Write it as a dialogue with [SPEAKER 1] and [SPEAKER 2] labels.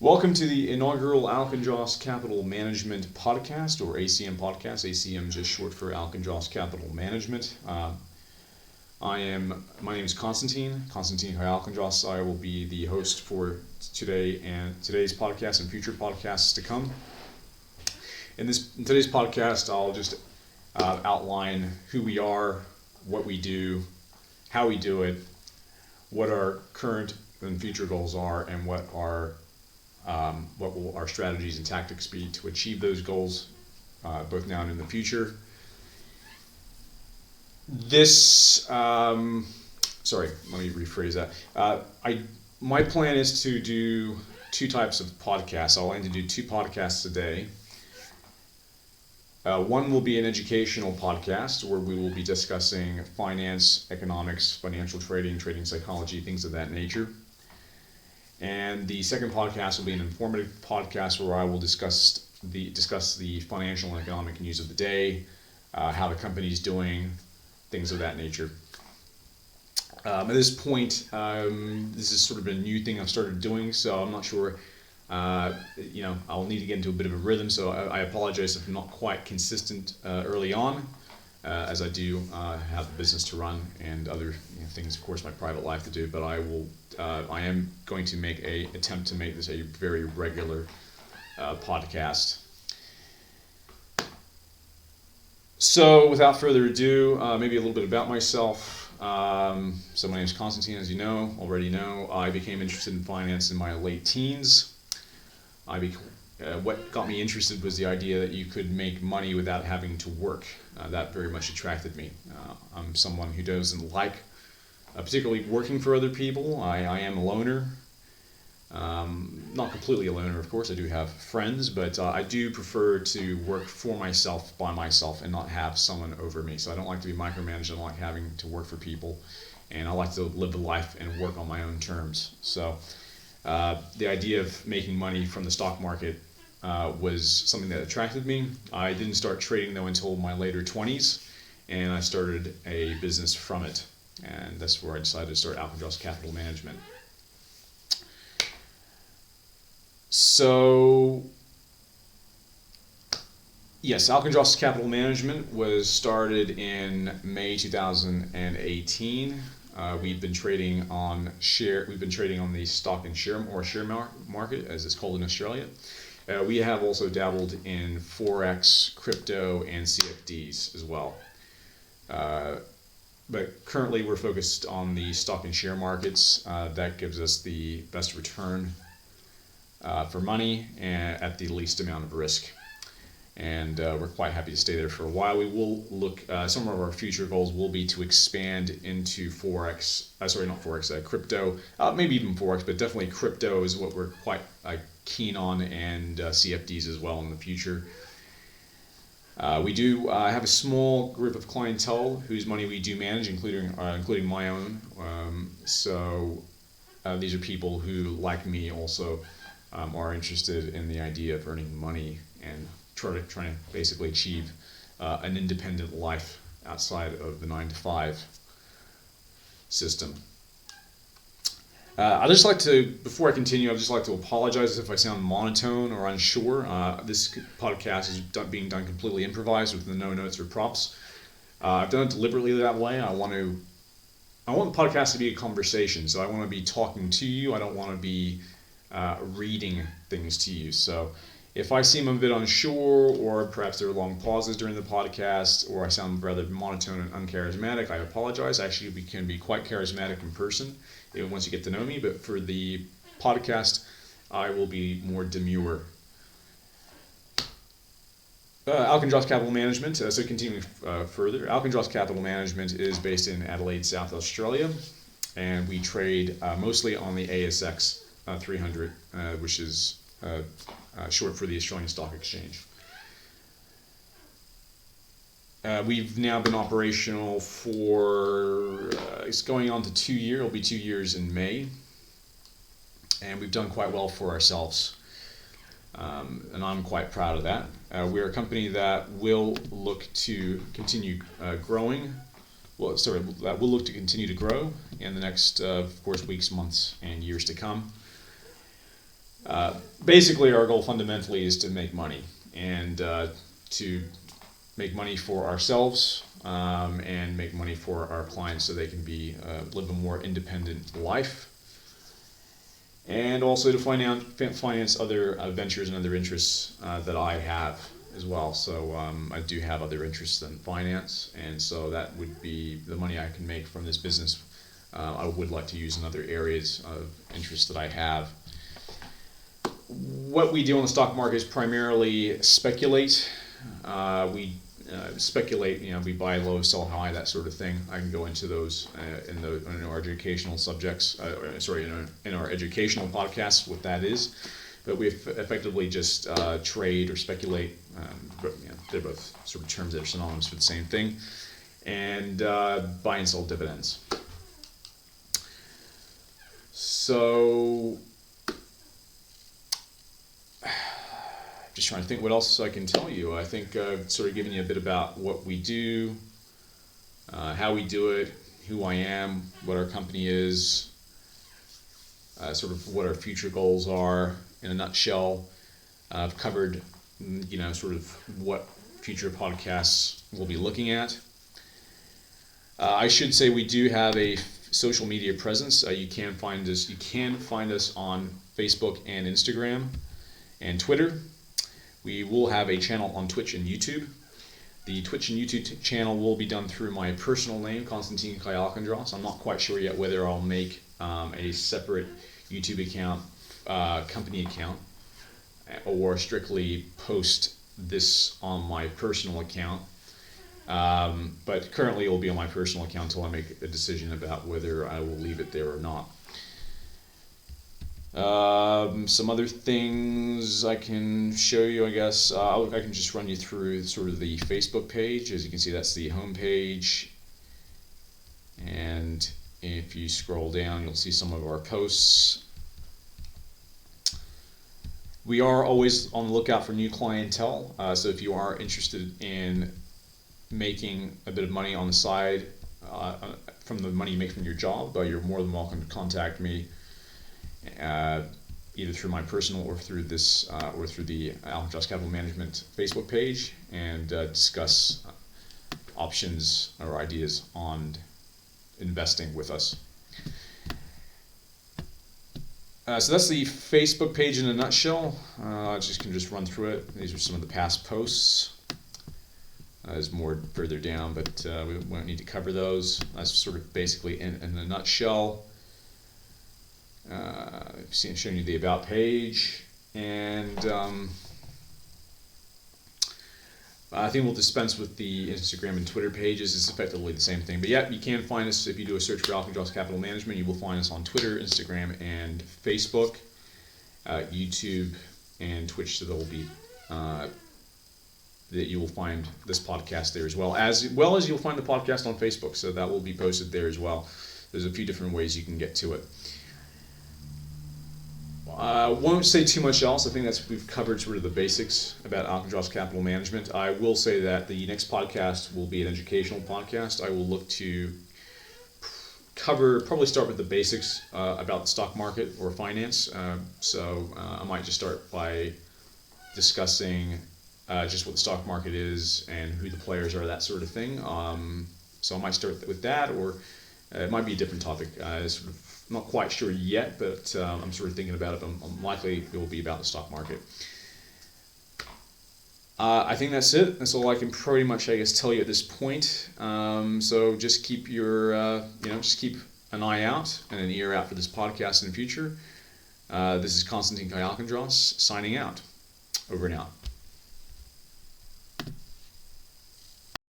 [SPEAKER 1] Welcome to the inaugural Alkandros Capital Management Podcast, or ACM podcast. ACM is just short for Alkandros Capital Management. My name is Constantine Alkandros. I will be the host for today's podcast and future podcasts to come. In today's podcast, I'll just outline who we are, what we do, how we do it, what our current and future goals are, and what will our strategies and tactics be to achieve those goals, both now and in the future. Sorry, let me rephrase that. My plan is to do two types of podcasts. I'll aim to do two podcasts a day. One will be an educational podcast where we will be discussing finance, economics, financial trading psychology, things of that nature. And the second podcast will be an informative podcast where I will discuss the financial and economic news of the day, how the company's doing, things of that nature. At this point, this is sort of a new thing I've started doing, so I'm not sure. I'll need to get into a bit of a rhythm, so I apologize if I'm not quite consistent early on, as I do have a business to run and other things, of course, my private life to do. But I am going to make an attempt to make this a very regular podcast. So, without further ado, maybe a little bit about myself. So my name is Constantine, as you already know. I became interested in finance in my late teens. What got me interested was the idea that you could make money without having to work. That very much attracted me. I'm someone who doesn't like particularly working for other people. I am a loner. Not completely a loner, of course. I do have friends, but I do prefer to work for myself, by myself, and not have someone over me. So I don't like to be micromanaged. I don't like having to work for people. And I like to live the life and work on my own terms. So the idea of making money from the stock market was something that attracted me. I didn't start trading, though, until my later 20s, and I started a business from it. And that's where I decided to start Alkandros Capital Management. So, yes, Alkandros Capital Management was started in May 2018. We've been trading on the stock and share market, as it's called in Australia. We have also dabbled in Forex, crypto, and CFDs as well. But currently we're focused on the stock and share markets. That gives us the best return for money and at the least amount of risk. And we're quite happy to stay there for a while. We will look, some of our future goals will be to expand into crypto, maybe even Forex, but definitely crypto is what we're quite keen on, and CFDs as well in the future. We do have a small group of clientele whose money we do manage, including my own. So these are people who, like me, also are interested in the idea of earning money and trying to basically achieve an independent life outside of the 9-to-5 system. Before I continue, I'd just like to apologize if I sound monotone or unsure. This podcast is being done completely improvised with no notes or props. I've done it deliberately that way. I want the podcast to be a conversation, so I want to be talking to you. I don't want to be reading things to you. So if I seem a bit unsure, or perhaps there are long pauses during the podcast, or I sound rather monotone and uncharismatic, I apologize. Actually, we can be quite charismatic in person, even once you get to know me, but for the podcast, I will be more demure. Alkandros Capital Management, so continuing further, Alkandros Capital Management is based in Adelaide, South Australia, and we trade mostly on the ASX 300, which is short for the Australian Stock Exchange. We've now been operational for, it's going on to 2 years, it'll be 2 years in May, and we've done quite well for ourselves, and I'm quite proud of that. We're a company that will look to continue growing, that will look to continue to grow in the next, of course, weeks, months, and years to come. Basically, our goal fundamentally is to make money and to make money for ourselves and make money for our clients so they can live a more independent life, and also to finance other ventures and other interests that I have as well. So I do have other interests than finance, and so that would be the money I can make from this business. I would like to use in other areas of interest that I have. What we do on the stock market is primarily speculate. We speculate, we buy low, sell high, that sort of thing. I can go into those in our educational subjects, in our educational podcasts, what that is. But we effectively just trade or speculate. But, they're both sort of terms that are synonymous for the same thing. And buy and sell dividends. So, just trying to think what else I can tell you. I think sort of giving you a bit about what we do, how we do it, who I am, what our company is, sort of what our future goals are in a nutshell. I've covered, sort of what future podcasts we'll be looking at. I should say we do have a social media presence. You can find us on Facebook and Instagram and Twitter. We will have a channel on Twitch and YouTube. The Twitch and YouTube channel will be done through my personal name, Konstantin Alkandros. I'm not quite sure yet whether I'll make a separate YouTube account, company account, or strictly post this on my personal account. But currently it will be on my personal account until I make a decision about whether I will leave it there or not. Some other things I can show you, I guess. I can just run you through sort of the Facebook page. As you can see, that's the home page. And if you scroll down, you'll see some of our posts. We are always on the lookout for new clientele. So if you are interested in making a bit of money on the side from the money you make from your job, you're more than welcome to contact me. Either through my personal or through this or through the Alkandros Capital Management Facebook page, and discuss options or ideas on investing with us. So that's the Facebook page in a nutshell. I can just run through it. These are some of the past posts. There's more further down, but we won't need to cover those. That's sort of basically in a nutshell. Showing you the about page, and I think we'll dispense with the Instagram and Twitter pages. It's effectively the same thing, but yeah, you can find us if you do a search for Alkandros Capital Management. You will find us on Twitter, Instagram, and Facebook, YouTube, and Twitch. So there will be that you will find this podcast there as well as you'll find the podcast on Facebook. So that will be posted there as well. There's a few different ways you can get to it. Won't say too much else. I think we've covered sort of the basics about Alkandros Capital Management. I will say that the next podcast will be an educational podcast. I will look to probably start with the basics about the stock market or finance. So I might just start by discussing just what the stock market is and who the players are, that sort of thing. So I might start with that, or it might be a different topic. Sort of not quite sure yet, but I'm sort of thinking about it. I'm likely it will be about the stock market. I think that's it. That's all I can pretty much, I guess, tell you at this point. So just keep just keep an eye out and an ear out for this podcast in the future. This is Konstantin Alkandros signing out. Over and out.